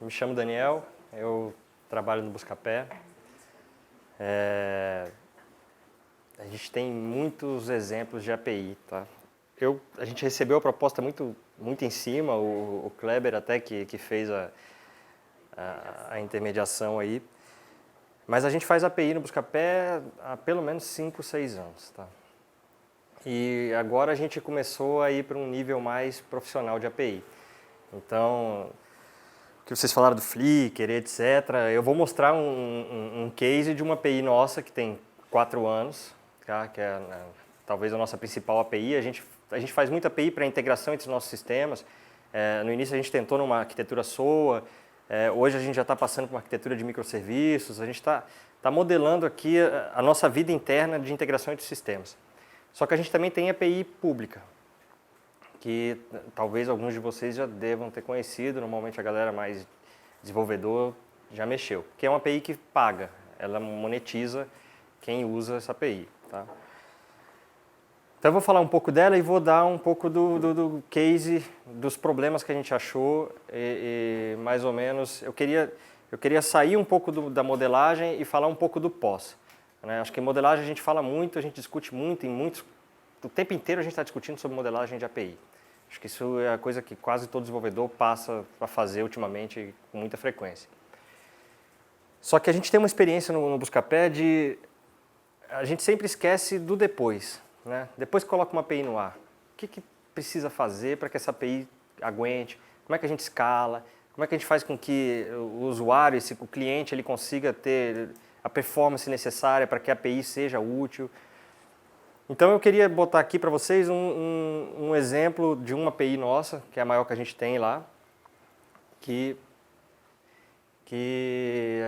Me chamo Daniel, eu trabalho no Buscapé. A gente tem muitos exemplos de API, tá? A gente recebeu a proposta muito em cima, o Kleber até que fez a intermediação aí. Mas a gente faz API no Buscapé há pelo menos 5, 6 anos, tá? E agora a gente começou a ir para um nível mais profissional de API. Então, o que vocês falaram do Flickr, etc., eu vou mostrar um case de uma API nossa que tem 4 anos, tá? Que é talvez a nossa principal API. A gente faz muita API para integração entre os nossos sistemas. No início a gente tentou numa arquitetura SOA, hoje a gente já está passando por uma arquitetura de microserviços, a gente está modelando aqui a nossa vida interna de integração entre sistemas. Só que a gente também tem API pública, que talvez alguns de vocês já devam ter conhecido, normalmente a galera mais desenvolvedor já mexeu, que é uma API que paga, ela monetiza quem usa essa API. Tá? Então eu vou falar um pouco dela e vou dar um pouco do case, dos problemas que a gente achou e mais ou menos, eu queria sair um pouco da modelagem e falar um pouco do pós. Né? Acho que em modelagem a gente fala muito, a gente discute muito, o tempo inteiro a gente está discutindo sobre modelagem de API. Acho que isso é a coisa que quase todo desenvolvedor passa a fazer ultimamente com muita frequência. Só que a gente tem uma experiência no Buscapé a gente sempre esquece do depois. Né? Depois que coloca uma API no ar, o que precisa fazer para que essa API aguente? Como é que a gente escala? Como é que a gente faz com que o usuário, o cliente, ele consiga ter a performance necessária para que a API seja útil? Então eu queria botar aqui para vocês um exemplo de uma API nossa, que é a maior que a gente tem lá, que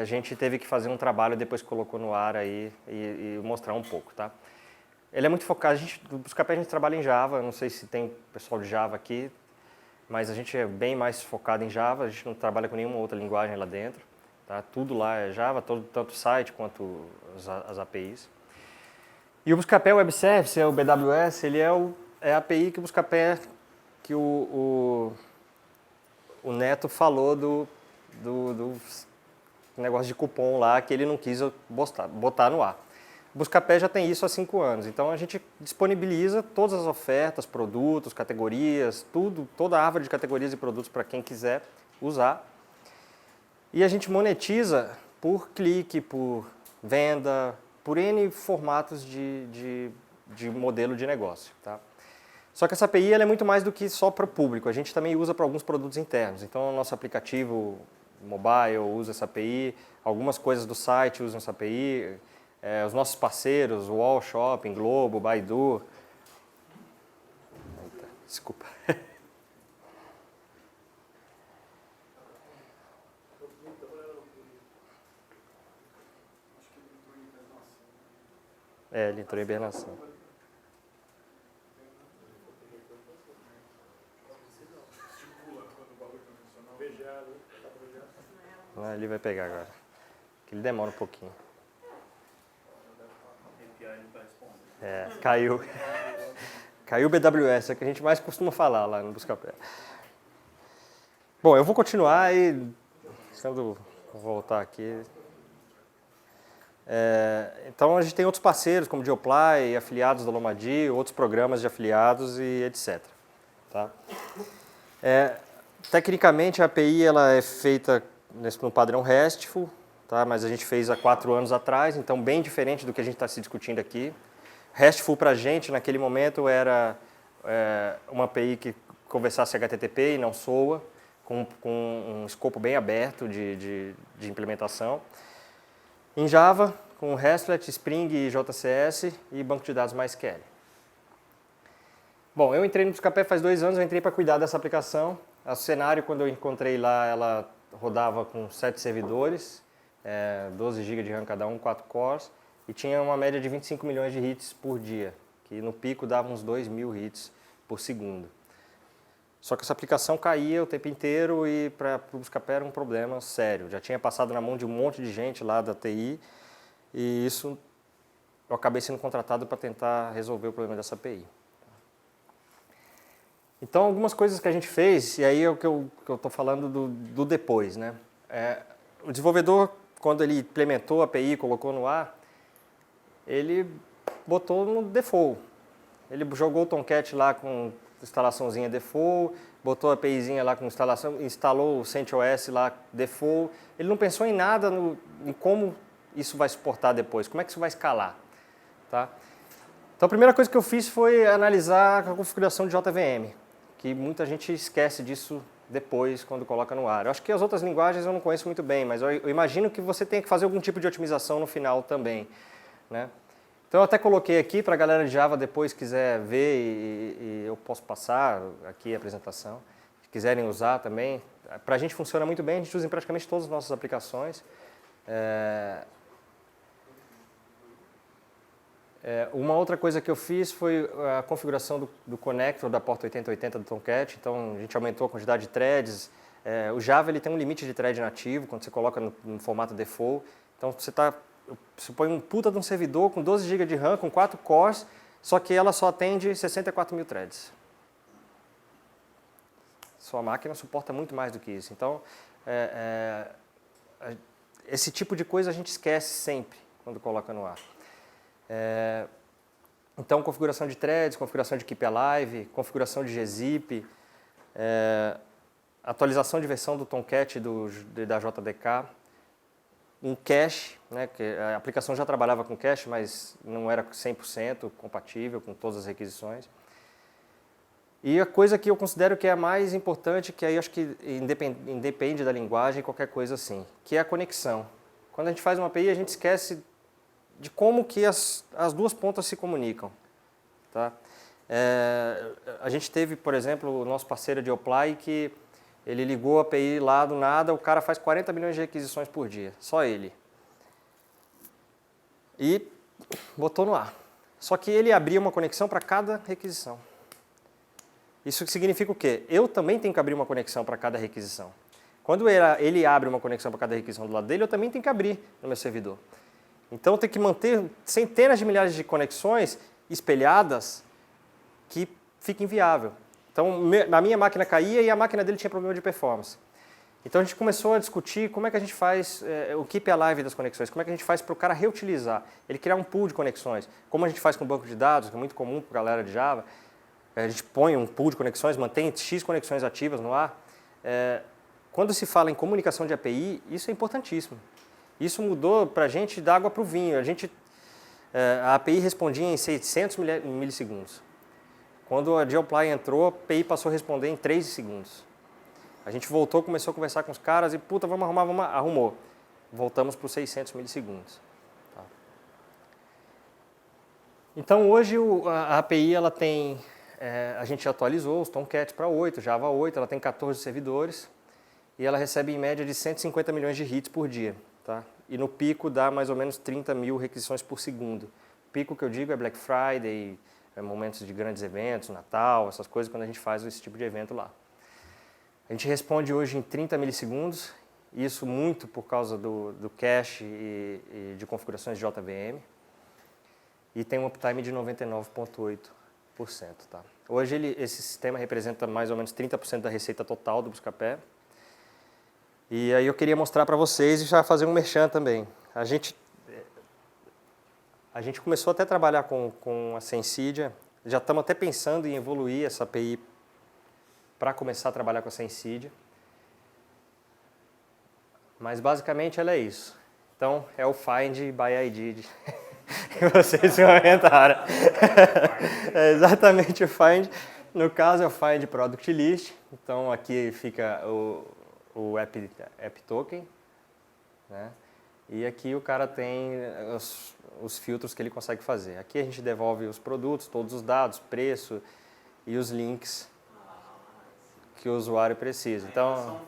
a gente teve que fazer um trabalho depois que colocou no ar aí e mostrar um pouco, tá? Ele é muito focado, no Buscapé a gente trabalha em Java, não sei se tem pessoal de Java aqui, mas a gente é bem mais focado em Java, a gente não trabalha com nenhuma outra linguagem lá dentro, tá? Tudo lá é Java, tanto o site quanto as APIs. E o Buscapé Web Service, o BWS, ele é a API que o Buscapé, que o Neto falou do negócio de cupom lá, que ele não quis botar no ar. O Buscapé já tem isso há 5 anos, então a gente disponibiliza todas as ofertas, produtos, categorias, toda a árvore de categorias e produtos para quem quiser usar. E a gente monetiza por clique, por venda, por N formatos de modelo de negócio. Tá? Só que essa API ela é muito mais do que só para o público, a gente também usa para alguns produtos internos. Então o nosso aplicativo mobile usa essa API, algumas coisas do site usam essa API, os nossos parceiros, Wall Shopping, Globo, Baidu. Eita, desculpa. Ele entrou em hibernação. Ele vai pegar agora. Que ele demora um pouquinho. Caiu. Caiu o BWS, é o que a gente mais costuma falar lá no Buscapé. Bom, eu vou continuar e... Vou voltar aqui. Então a gente tem outros parceiros, como Geoply, afiliados da Lomadi, outros programas de afiliados e etc. Tá? Tecnicamente a API ela é feita no padrão RESTful, tá? Mas a gente fez há 4 anos atrás, então bem diferente do que a gente está se discutindo aqui. RESTful para a gente naquele momento era uma API que conversasse HTTP e não SOA, com um escopo bem aberto de implementação. Em Java, com RESTlet, Spring e JCS e banco de dados MySQL. Bom, eu entrei no Buscapé faz 2 anos, eu entrei para cuidar dessa aplicação. O cenário, quando eu encontrei lá, ela rodava com 7 servidores, 12 GB de RAM cada um, 4 cores, e tinha uma média de 25 milhões de hits por dia, que no pico dava uns 2.000 hits por segundo. Só que essa aplicação caía o tempo inteiro e para o Buscapé era um problema sério. Já tinha passado na mão de um monte de gente lá da TI e isso eu acabei sendo contratado para tentar resolver o problema dessa API. Então, algumas coisas que a gente fez, e aí é o que eu estou falando do depois, né? O desenvolvedor, quando ele implementou a API, colocou no ar, ele botou no default. Ele jogou o Tomcat lá com instalaçãozinha default, botou a APIzinha lá com instalação, instalou o CentOS lá default. Ele não pensou em nada em como isso vai suportar depois, como é que isso vai escalar. Tá? Então a primeira coisa que eu fiz foi analisar a configuração de JVM, que muita gente esquece disso depois quando coloca no ar. Eu acho que as outras linguagens eu não conheço muito bem, mas eu imagino que você tem que fazer algum tipo de otimização no final também. Né? Então eu até coloquei aqui para a galera de Java depois quiser ver e eu posso passar aqui a apresentação. Se quiserem usar também. Para a gente funciona muito bem, a gente usa em praticamente todas as nossas aplicações. Uma outra coisa que eu fiz foi a configuração do connector da porta 8080 do Tomcat. Então a gente aumentou a quantidade de threads. O Java ele tem um limite de thread nativo quando você coloca no formato default. Então você põe um puta de um servidor com 12 GB de RAM, com 4 cores, só que ela só atende 64 mil threads. Sua máquina suporta muito mais do que isso. Então, esse tipo de coisa a gente esquece sempre quando coloca no ar. Então, configuração de threads, configuração de Keep Alive, configuração de gzip, atualização de versão do Tomcat da JDK, um cache, né, que a aplicação já trabalhava com cache, mas não era 100% compatível com todas as requisições. E a coisa que eu considero que é a mais importante, que aí acho que independe da linguagem, qualquer coisa assim, que é a conexão. Quando a gente faz uma API, a gente esquece de como que as duas pontas se comunicam. Tá? A gente teve, por exemplo, o nosso parceiro de Apply, que ele ligou a API lá do nada, o cara faz 40 milhões de requisições por dia, só ele. E botou no ar. Só que ele abria uma conexão para cada requisição. Isso significa o quê? Eu também tenho que abrir uma conexão para cada requisição. Quando ele abre uma conexão para cada requisição do lado dele, eu também tenho que abrir no meu servidor. Então eu tenho que manter centenas de milhares de conexões espelhadas que fica inviável. Então, a minha máquina caía e a máquina dele tinha problema de performance. Então, a gente começou a discutir como é que a gente faz o keep alive das conexões, como é que a gente faz para o cara reutilizar, ele criar um pool de conexões, como a gente faz com banco de dados, que é muito comum para a galera de Java. A gente põe um pool de conexões, mantém X conexões ativas no ar. Quando se fala em comunicação de API, isso é importantíssimo. Isso mudou para a gente da água para o vinho. A API respondia em 600 milissegundos. Quando a Geopply entrou, a API passou a responder em 3 segundos. A gente voltou, começou a conversar com os caras e, puta, vamos arrumar, arrumou. Voltamos para os 600 milissegundos. Tá. Então, hoje a API ela tem, a gente atualizou os Tomcat para 8, Java 8, ela tem 14 servidores e ela recebe em média de 150 milhões de hits por dia. Tá? E no pico dá mais ou menos 30 mil requisições por segundo. Pico que eu digo é Black Friday, momentos de grandes eventos, Natal, essas coisas, quando a gente faz esse tipo de evento lá. A gente responde hoje em 30 milissegundos, isso muito por causa do cache e de configurações de JVM, e tem um uptime de 99,8%. Tá? Hoje esse sistema representa mais ou menos 30% da receita total do Buscapé, e aí eu queria mostrar para vocês e já fazer um merchan também. A gente começou até a trabalhar com a Sensidia, já estamos até pensando em evoluir essa API para começar a trabalhar com a Sensidia. Mas basicamente ela é isso. Então é o Find by ID que vocês comentaram. É exatamente o Find. No caso é o Find Product List. Então aqui fica o app token, né? E aqui o cara tem os filtros que ele consegue fazer. Aqui a gente devolve os produtos, todos os dados, preço e os links que o usuário precisa. Então,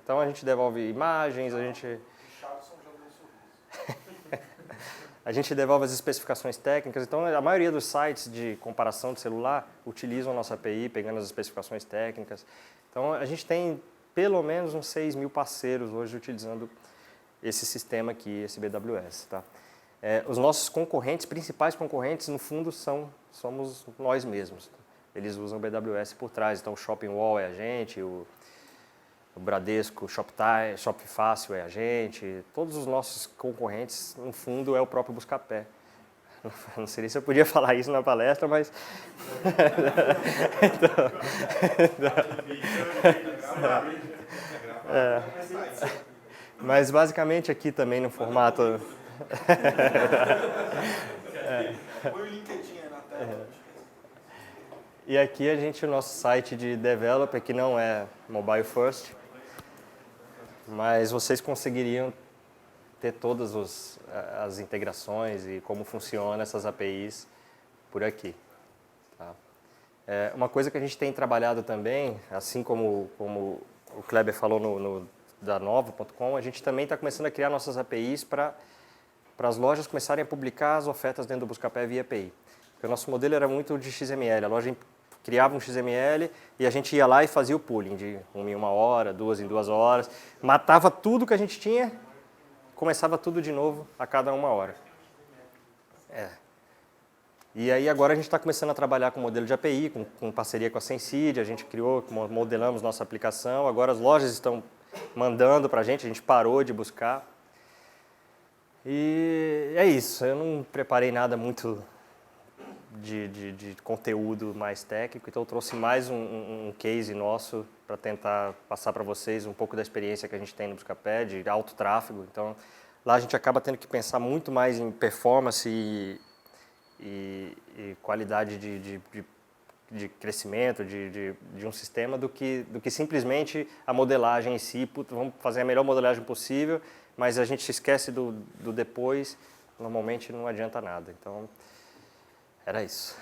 então a gente devolve imagens, a gente devolve as especificações técnicas. Então a maioria dos sites de comparação de celular utilizam a nossa API, pegando as especificações técnicas. Então a gente tem pelo menos uns 6 mil parceiros hoje utilizando esse sistema aqui, esse BWS. Tá? Os nossos concorrentes, principais concorrentes, no fundo, somos nós mesmos. Eles usam o BWS por trás, então o Shopping Wall é a gente, o Bradesco, Shoptime, Shop Fácil é a gente, todos os nossos concorrentes, no fundo, é o próprio Buscapé. Não sei nem se eu podia falar isso na palestra, mas... Mas basicamente aqui também no formato... Põe o LinkedIn aí na tela. E aqui o nosso site de developer, que não é mobile first, mas vocês conseguiriam ter todas as integrações e como funcionam essas APIs por aqui. Tá? Uma coisa que a gente tem trabalhado também, assim como o Kleber falou da Nova.com, a gente também está começando a criar nossas APIs para as lojas começarem a publicar as ofertas dentro do Buscapé via API. Porque o nosso modelo era muito de XML, a loja criava um XML e a gente ia lá e fazia o pooling de 1 em 1 hora, 2 em 2 horas, matava tudo que a gente tinha, começava tudo de novo a cada 1 hora. E aí agora a gente está começando a trabalhar com modelo de API, com parceria com a Sensid, a gente criou, modelamos nossa aplicação, agora as lojas estão mandando para a gente parou de buscar. E é isso, eu não preparei nada muito de conteúdo mais técnico, então eu trouxe mais um case nosso para tentar passar para vocês um pouco da experiência que a gente tem no Buscapé, de alto tráfego. Então lá a gente acaba tendo que pensar muito mais em performance e qualidade de crescimento de um sistema do que simplesmente a modelagem em si. Vamos fazer a melhor modelagem possível, mas a gente se esquece do depois, normalmente não adianta nada. Então, era isso.